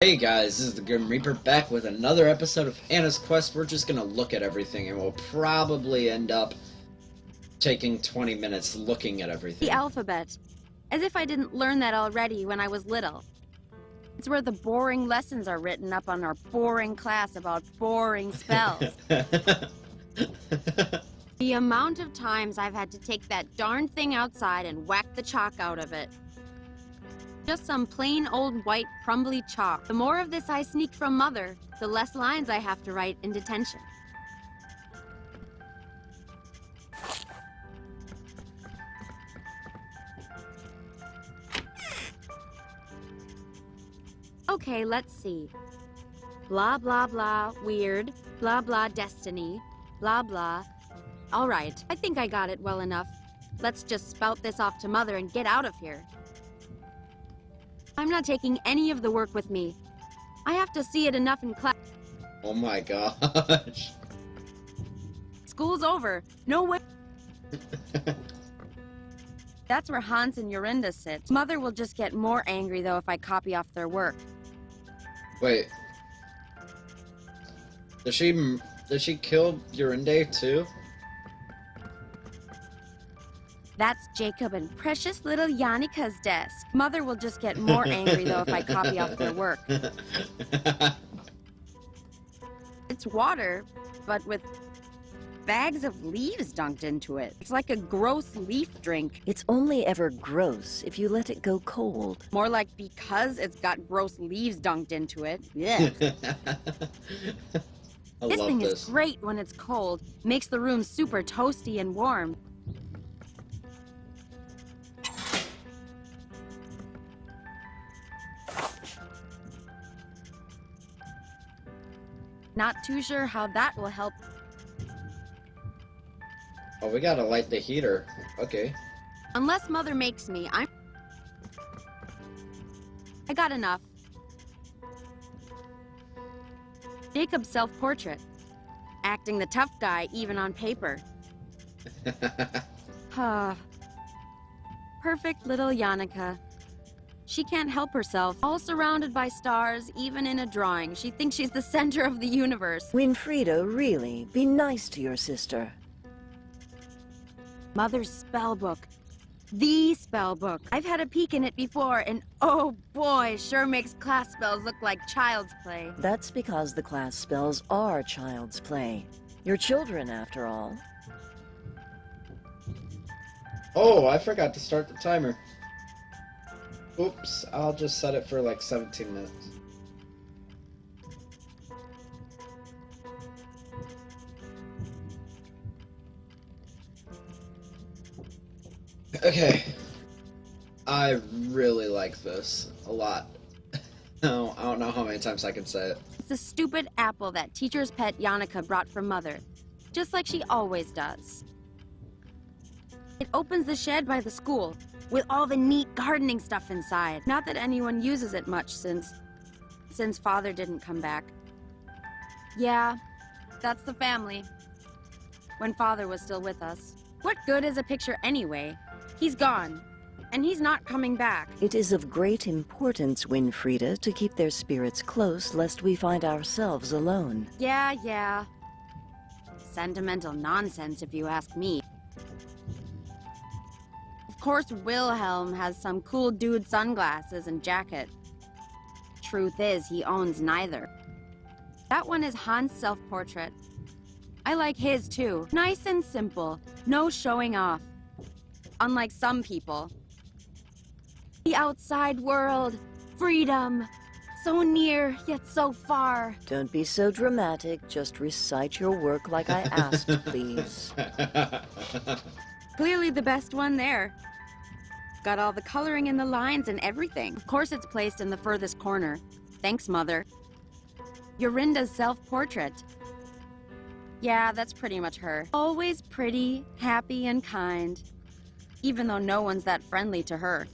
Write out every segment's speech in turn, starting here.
Hey guys, this is the Grim Reaper back with another episode of Anna's Quest. We're just gonna look at everything and we'll probably end up taking 20 minutes looking at everything. The alphabet. As if I didn't learn that already when I was little. It's where the boring lessons are written up on our boring class about boring spells. The amount of times I've had to take that darn thing outside and whack the chalk out of it. Just some plain old white crumbly chalk. The more of this I sneak from Mother, the less lines I have to write in detention. Okay, let's see. Blah, blah, blah, weird. Blah, blah, destiny. Blah, blah. All right, I think I got it well enough. Let's just spout this off to Mother and get out of here. I'm not taking any of the work with me. I have to see it enough in class. Oh my gosh. School's over. No way. That's where Hans and Yorinda sit. Mother will just get more angry, though, if I copy off their work. Wait. Does she kill Yorinda too? That's Jacob and precious little Jannika's desk. Mother will just get more angry, though, if I copy off their work. It's water, but with bags of leaves dunked into it. It's like a gross leaf drink. It's only ever gross if you let it go cold. More like because it's got gross leaves dunked into it. Yeah. This thing is great when it's cold. Makes the room super toasty and warm. Not too sure how that will help. Oh, we gotta light the heater. Okay. Unless Mother makes me, I got enough. Jacob's self-portrait. Acting the tough guy even on paper. Perfect little Jannika. She can't help herself. All surrounded by stars, even in a drawing. She thinks she's the center of the universe. Winfrieda, really, be nice to your sister. Mother's spell book. The spell book. I've had a peek in it before, and oh boy, sure makes class spells look like child's play. That's because the class spells are child's play. You're children, after all. Oh, I forgot to start the timer. Oops, I'll just set it for like 17 minutes. Okay. I really like this a lot. No, I don't know how many times I can say it. It's a stupid apple that teacher's pet Jannika brought from Mother. Just like she always does. It opens the shed by the school, with all the neat gardening stuff inside. Not that anyone uses it much since Father didn't come back. Yeah, that's the family. When Father was still with us. What good is a picture anyway? He's gone, and he's not coming back. It is of great importance, Winfrieda, to keep their spirits close lest we find ourselves alone. Yeah. Sentimental nonsense if you ask me. Of course Wilhelm has some cool dude sunglasses and jacket. Truth is, he owns neither. That one is Hans' self-portrait. I like his too. Nice and simple. No showing off. Unlike some people. The outside world. Freedom. So near, yet so far. Don't be so dramatic. Just recite your work like I asked, please. Clearly the best one there. Got all the coloring in the lines and everything. Of course it's placed in the furthest corner. Thanks, Mother. Yorinda's self-portrait. Yeah, that's pretty much her. Always pretty, happy, and kind. Even though no one's that friendly to her.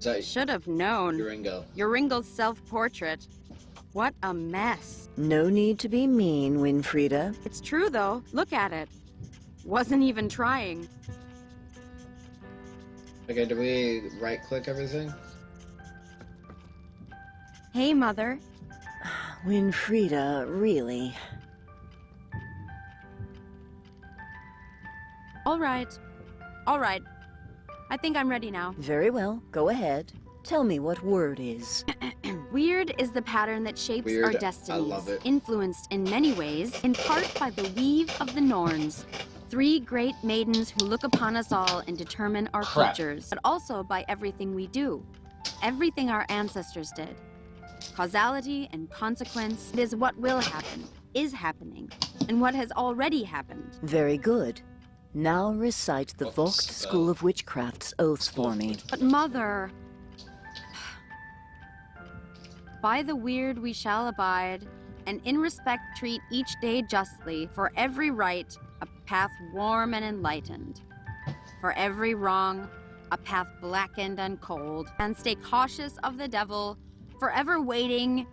Should have known. Yoringa's self-portrait. What a mess. No need to be mean, Winfrieda. It's true, though. Look at it. Wasn't even trying. Okay, do we right-click everything? Hey, Mother. Winfrieda, really? All right. All right. I think I'm ready now. Very well, go ahead. Tell me what word is. Weird is the pattern that shapes Weird. our destinies, I love it. influenced in many ways, in part by the weave of the Norns, 3 great maidens who look upon us all and determine our Crap. futures, but also by everything we do, everything our ancestors did. Causality and consequence, it is what will happen, is happening, and what has already happened. Very good. Now recite the What's Vogt that? School of Witchcraft's oath for me. But Mother... By the weird we shall abide, and in respect treat each day justly, for every right, a path warm and enlightened. For every wrong, a path blackened and cold, and stay cautious of the devil, forever waiting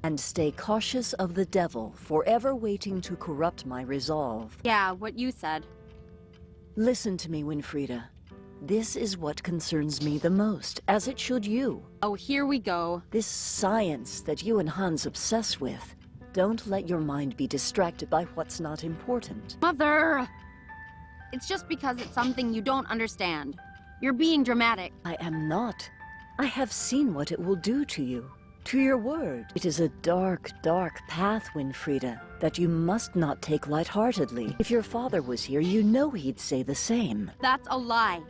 And stay cautious of the devil, forever waiting to corrupt my resolve. yeah, what you said. Listen to me, Winfrieda. This is what concerns me the most, as it should you. Oh, here we go. This science that you and Hans obsess with. Don't let your mind be distracted by what's not important. Mother! It's just because it's something you don't understand. You're being dramatic. I am not. I have seen what it will do to you, to your word. It is a dark, dark path, Winfrieda, that you must not take lightheartedly. If your father was here, you know he'd say the same. That's a lie.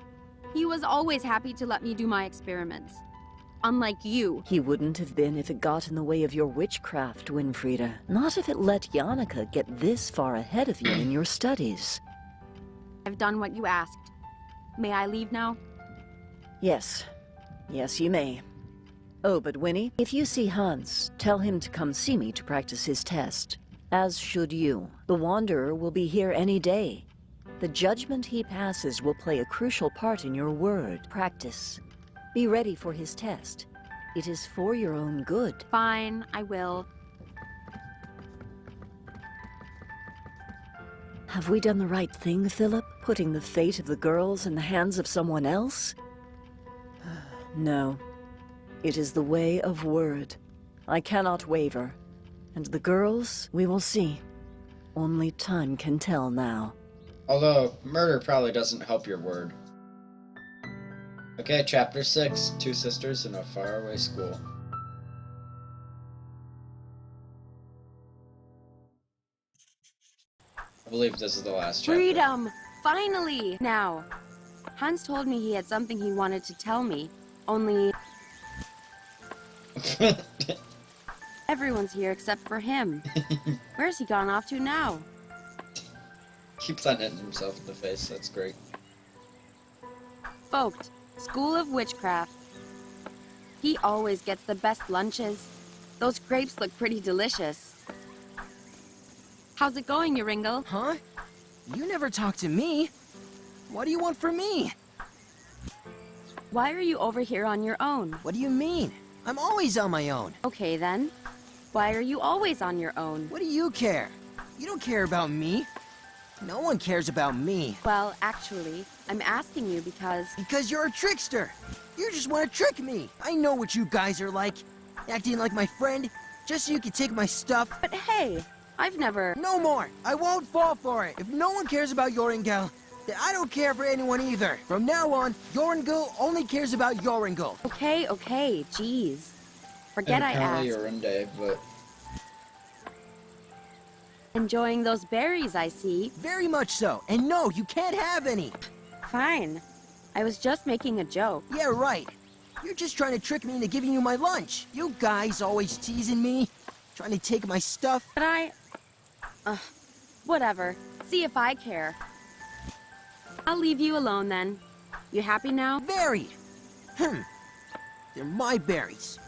He was always happy to let me do my experiments. Unlike you. He wouldn't have been if it got in the way of your witchcraft, Winfrieda. Not if it let Yannicka get this far ahead of you in your studies. I've done what you asked. May I leave now? Yes. Yes, you may. Oh, but Winnie, if you see Hans, tell him to come see me to practice his test. As should you. The Wanderer will be here any day. The judgment he passes will play a crucial part in your word. Practice. Be ready for his test. It is for your own good. Fine, I will. Have we done the right thing, Philip? Putting the fate of the girls in the hands of someone else? No. It is the way of word. I cannot waver. And the girls, we will see. Only time can tell now. Although, murder probably doesn't help your word. Okay, chapter 6. 2 sisters in a faraway school. I believe this is the last chapter. Freedom! Finally! Now, Hans told me he had something he wanted to tell me, only everyone's here except for him. Where's he gone off to now? Keeps on hitting himself in the face, that's great. Vogt, School of Witchcraft. He always gets the best lunches. Those grapes look pretty delicious. How's it going, Joringel? Huh? You never talk to me. What do you want from me? Why are you over here on your own? What do you mean? I'm always on my own. Okay then. Why are you always on your own? What do you care? You don't care about me. No one cares about me. Well, actually, I'm asking you because... Because you're a trickster. You just want to trick me. I know what you guys are like. Acting like my friend, just so you can take my stuff. But hey, I've never... No more. I won't fall for it. If no one cares about Joringel, then I don't care for anyone either. From now on, Joringel only cares about Joringel. Okay, jeez. Forget I Apparently asked. Yorinde, but... Enjoying those berries, I see. Very much so. And no, you can't have any. Fine. I was just making a joke. Yeah, right. You're just trying to trick me into giving you my lunch. You guys always teasing me, trying to take my stuff. But I... whatever. See if I care. I'll leave you alone then. You happy now? Very. They're my berries.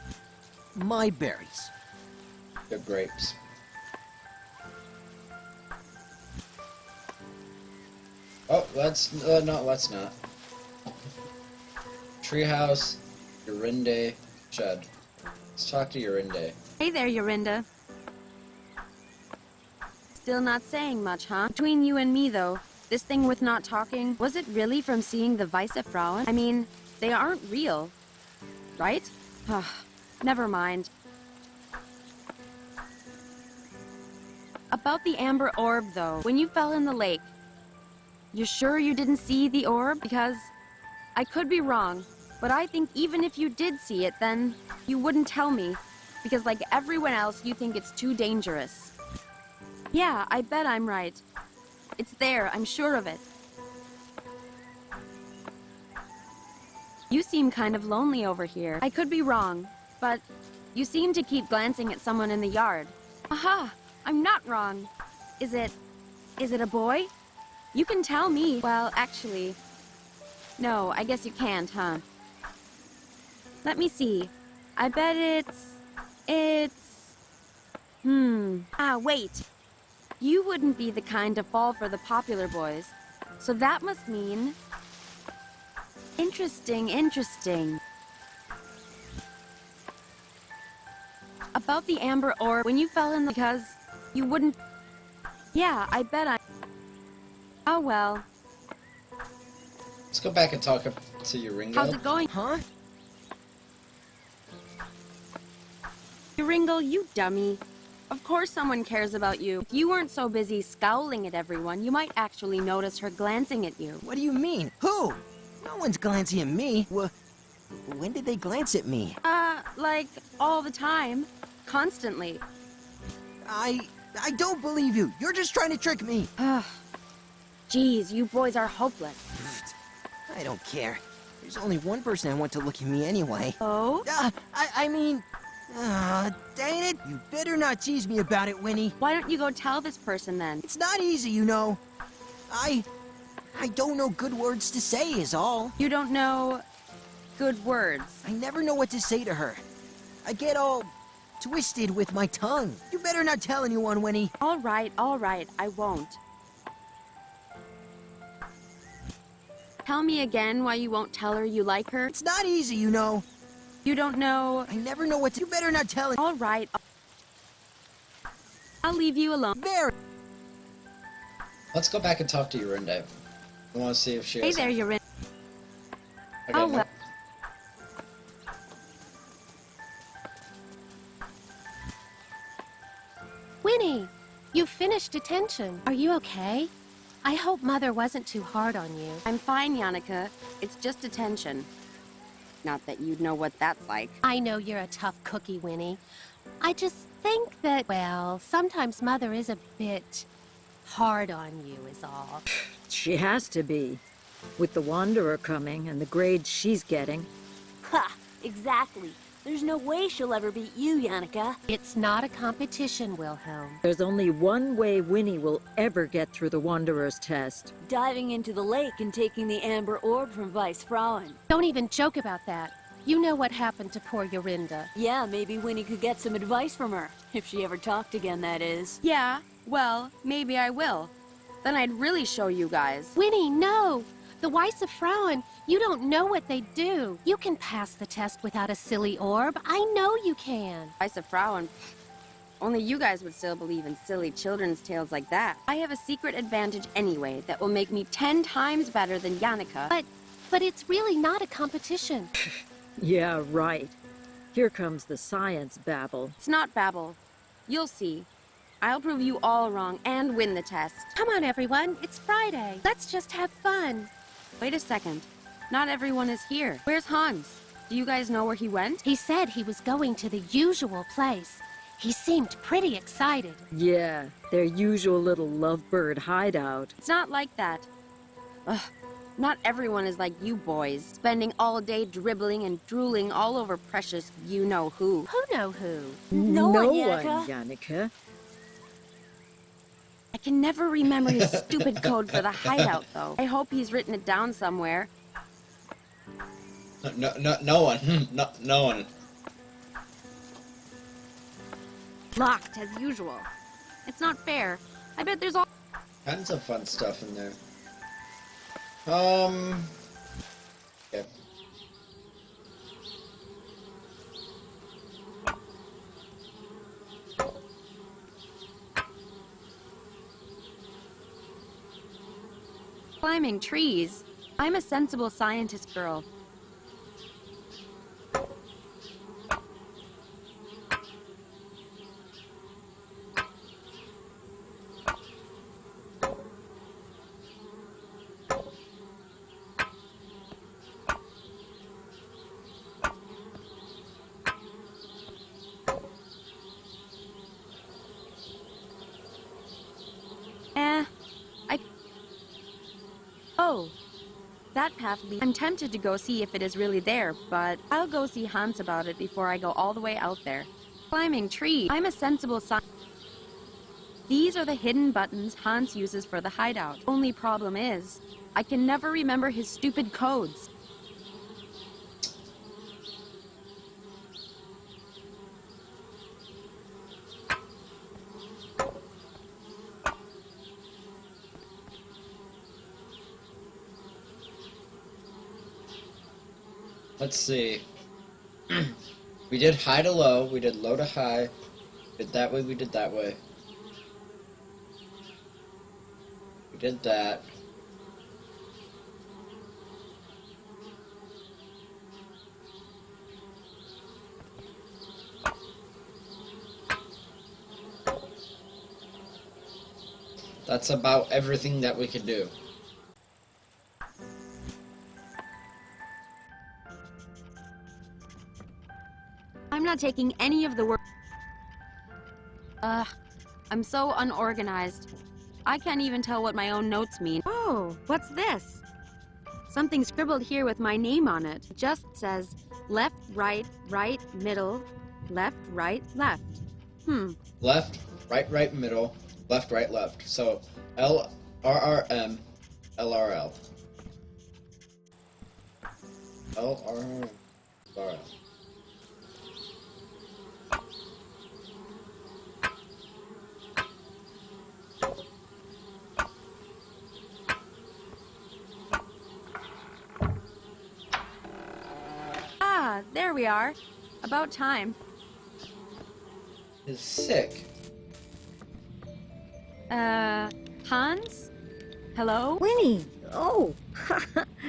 My berries. The grapes. Oh, let's no, let's not. Treehouse, Yorinde, shed. Let's talk to Yorinde. Hey there, Yorinda. Still not saying much, huh? Between you and me, though, this thing with not talking, was it really from seeing the Weisse Frauen? I mean, They aren't real, right? Never mind. About the amber orb, though, when you fell in the lake, you're sure you didn't see the orb? Because I could be wrong, but I think even if you did see it, then you wouldn't tell me. Because like everyone else, you think it's too dangerous. Yeah, I bet I'm right. It's there, I'm sure of it. You seem kind of lonely over here. I could be wrong, but you seem to keep glancing at someone in the yard. Aha! I'm not wrong. Is it a boy? You can tell me. Well, actually, no, I guess you can't, huh? Let me see. I bet wait. You wouldn't be the kind to fall for the popular boys. So that must mean... Interesting. About the amber orb, when you fell in the... Because you wouldn't... Yeah, I bet I... Oh well. Let's go back and talk to Ringo. How's it going? Huh? Ringo, you dummy. Of course someone cares about you. If you weren't so busy scowling at everyone, you might actually notice her glancing at you. What do you mean? Who? No one's glancing at me. When did they glance at me? Like, all the time. Constantly. I don't believe you. You're just trying to trick me. Jeez, you boys are hopeless. I don't care. There's only one person I want to look at me anyway. Oh? Dang it! You better not tease me about it, Winnie. Why don't you go tell this person then? It's not easy, you know. I don't know good words to say is all. You don't know good words. I never know what to say to her. I get all twisted with my tongue. You better not tell anyone, Winnie. All right, I won't. Tell me again why you won't tell her you like her. It's not easy, you know. You don't know... I never know what to... You better not tell it. All right. I'll leave you alone. Very. Let's go back and talk to Yorinda. I want to see if she Hey has... there, you're in. Okay, Oh, no. well. Winnie, you finished detention. Are you okay? I hope Mother wasn't too hard on you. I'm fine, Yannicka. It's just detention. Not that you'd know what that's like. I know you're a tough cookie, Winnie. I just think that, well, sometimes Mother is a bit hard on you is all. She has to be. With the Wanderer coming and the grades she's getting. Ha! Exactly. There's no way she'll ever beat you, Yannicka. It's not a competition, Wilhelm. There's only one way Winnie will ever get through the Wanderer's test. Diving into the lake and taking the amber orb from Vice Frauen. Don't even joke about that. You know what happened to poor Yorinda. Yeah, maybe Winnie could get some advice from her. If she ever talked again, that is. Yeah, well, maybe I will. Then I'd really show you guys. Winnie, no! The Weiss of Frauen, you don't know what they do. You can pass the test without a silly orb. I know you can. Weiss of Frauen. Only you guys would still believe in silly children's tales like that. I have a secret advantage anyway that will make me 10 times better than Yannicka. But it's really not a competition. Yeah, right. Here comes the science babble. It's not babble. You'll see. I'll prove you all wrong and win the test. Come on, everyone. It's Friday. Let's just have fun. Wait a second. Not everyone is here. Where's Hans? Do you guys know where he went? He said he was going to the usual place. He seemed pretty excited. Yeah, their usual little lovebird hideout. It's not like that. Ugh. Not everyone is like you boys, spending all day dribbling and drooling all over precious you-know-who. Who know who? No one, Yannicka. Yannicka. I can never remember his stupid code for the hideout, though. I hope he's written it down somewhere. No one. No one. Locked, as usual. It's not fair. I bet there's all... Tons of fun stuff in there. Yeah. climbing trees. I'm a sensible scientist girl. That path I'm tempted to go see if it is really there, but I'll go see Hans about it before I go all the way out there. Climbing trees. I'm a sensible These are the hidden buttons Hans uses for the hideout. Only problem is, I can never remember his stupid codes. Let's see. We did high to low, we did low to high, we did that way, we did that way. We did that. That's about everything that we could do. I'm not taking any of the work. I'm so unorganized. I can't even tell what my own notes mean. Oh, what's this? Something scribbled here with my name on it. It just says left, right, right, middle, left, right, left. Left, right, middle, left, right, left. So LRRM, LRL. LRRL. Ah, there we are. About time. Is sick. Hans? Hello? Winnie! Oh!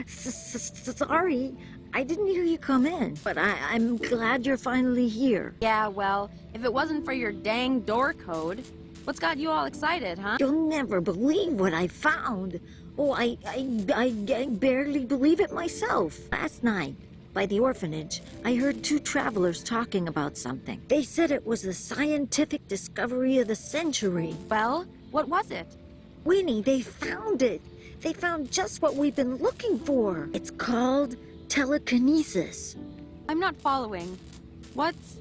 Sorry. I didn't hear you come in, but I'm glad you're finally here. Yeah, well, if it wasn't for your dang door code, what's got you all excited, huh? You'll never believe what I found. Oh, I barely believe it myself. Last night, by the orphanage, I heard two travelers talking about something. They said it was the scientific discovery of the century. Well, what was it? Winnie, they found it. They found just what we've been looking for. It's called telekinesis. I'm not following. What's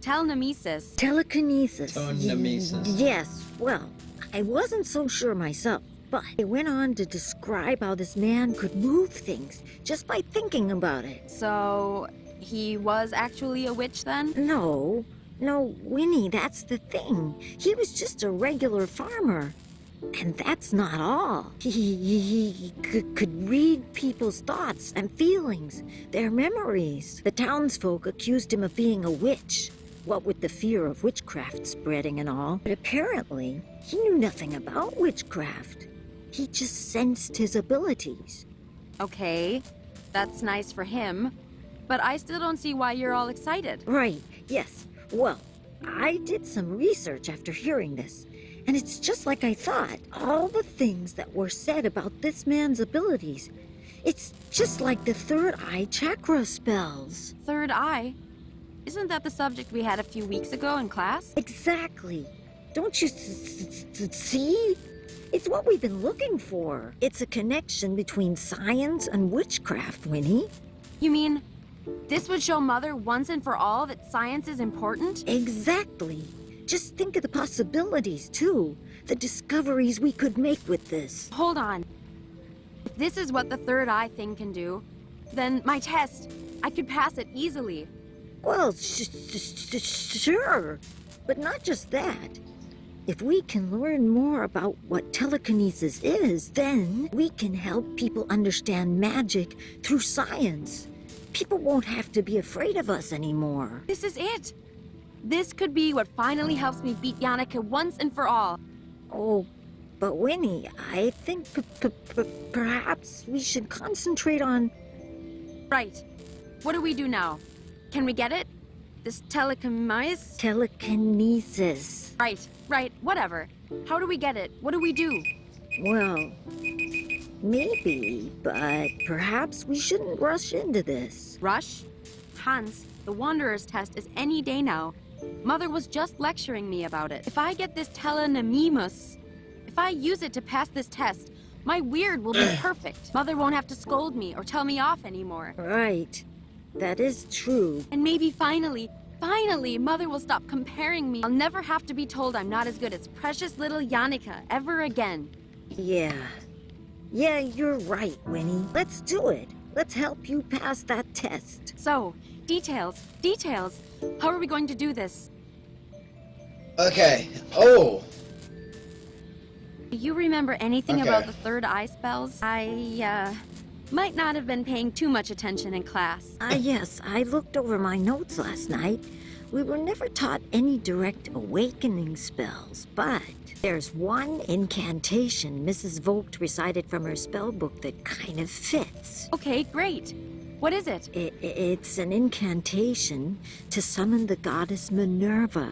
telekinesis? Telekinesis. Telekinesis. Yes, well, I wasn't so sure myself, but it went on to describe how this man could move things just by thinking about it. So, he was actually a witch then? No, Winnie, that's the thing. He was just a regular farmer. And that's not all. He could read people's thoughts and feelings, their memories. The townsfolk accused him of being a witch, what with the fear of witchcraft spreading and all. But apparently, he knew nothing about witchcraft. He just sensed his abilities. Okay, that's nice for him. But I still don't see why you're all excited. Right, yes. Well, I did some research after hearing this. And it's just like I thought. All the things that were said about this man's abilities. It's just like the third eye chakra spells. Third eye? Isn't that the subject we had a few weeks ago in class? Exactly. Don't you see? It's what we've been looking for. It's a connection between science and witchcraft, Winnie. You mean, this would show Mother once and for all that science is important? Exactly. Just think of the possibilities, too. The discoveries we could make with this. Hold on. If this is what the third eye thing can do, then my test, I could pass it easily. Well, sure. But not just that. If we can learn more about what telekinesis is, then we can help people understand magic through science. People won't have to be afraid of us anymore. This is it. This could be what finally helps me beat Yannicka once and for all. Oh, but Winnie, I think perhaps we should concentrate on... Right. What do we do now? Can we get it? This telekinesis? Telekinesis. Right, whatever. How do we get it? What do we do? Well, maybe, but perhaps we shouldn't rush into this. Rush? Hans, the Wanderer's test is any day now. Mother was just lecturing me about it. If I get this telekinesis, if I use it to pass this test, My weird will be perfect. Mother won't have to scold me or tell me off anymore. Right. That is true. And maybe finally, Mother will stop comparing me. I'll never have to be told I'm not as good as precious little Yannicka ever again. Yeah. Yeah, you're right, Winnie. Let's do it. Let's help you pass that test. So, details. How are we going to do this? Okay. Oh! Do you remember anything Okay. about the third eye spells? I, might not have been paying too much attention in class. Yes, I looked over my notes last night. We were never taught any direct awakening spells, but there's one incantation Mrs. Vogt recited from her spell book that kind of fits. Okay, great. What is it? It's an incantation to summon the goddess Minerva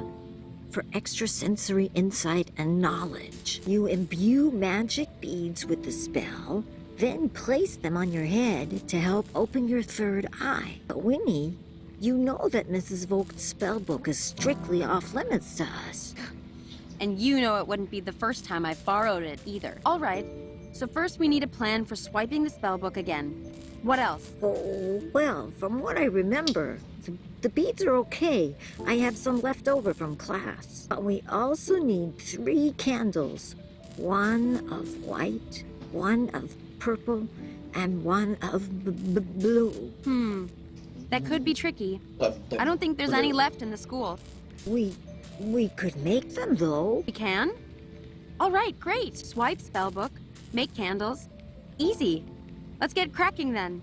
for extrasensory insight and knowledge. You imbue magic beads with the spell, then place them on your head to help open your third eye. But Winnie, you know that Mrs. Vogt's spellbook is strictly off limits to us. And you know it wouldn't be the first time I've borrowed it either. All right, so first we need a plan for swiping the spellbook again. What else? Oh, well, from what I remember, the beads are okay. I have some left over from class. But we also need 3 candles. One of white, one of purple, and one of blue. That could be tricky. I don't think there's any left in the school. We could make them, though. We can? All right, great. Swipe spellbook, make candles. Easy. Let's get cracking then.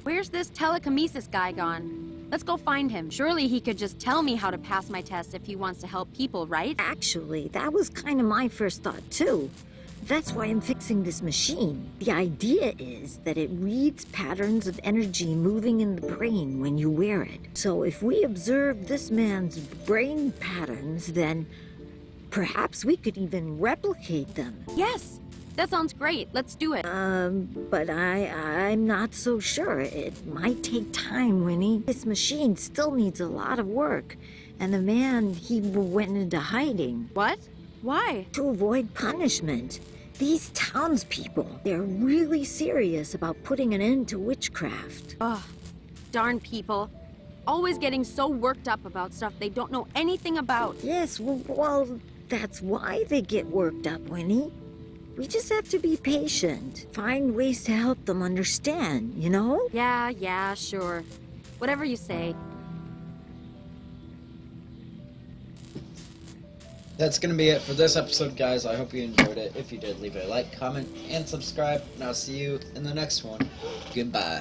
Where's this telekinesis guy gone? Let's go find him. Surely he could just tell me how to pass my test if he wants to help people, right? Actually, that was kind of my first thought, too. That's why I'm fixing this machine. The idea is that it reads patterns of energy moving in the brain when you wear it. So if we observe this man's brain patterns, then perhaps we could even replicate them. Yes, that sounds great. Let's do it. But I'm not so sure. It might take time, Winnie. This machine still needs a lot of work. And the man, he went into hiding. What? Why? To avoid punishment. These townspeople, they're really serious about putting an end to witchcraft. Ugh, darn people. Always getting so worked up about stuff they don't know anything about. Yes, well, that's why they get worked up, Winnie. We just have to be patient. Find ways to help them understand, you know? Yeah, sure. Whatever you say. That's gonna be it for this episode, guys. I hope you enjoyed it. If you did, leave it a like, comment, and subscribe. And I'll see you in the next one. Goodbye.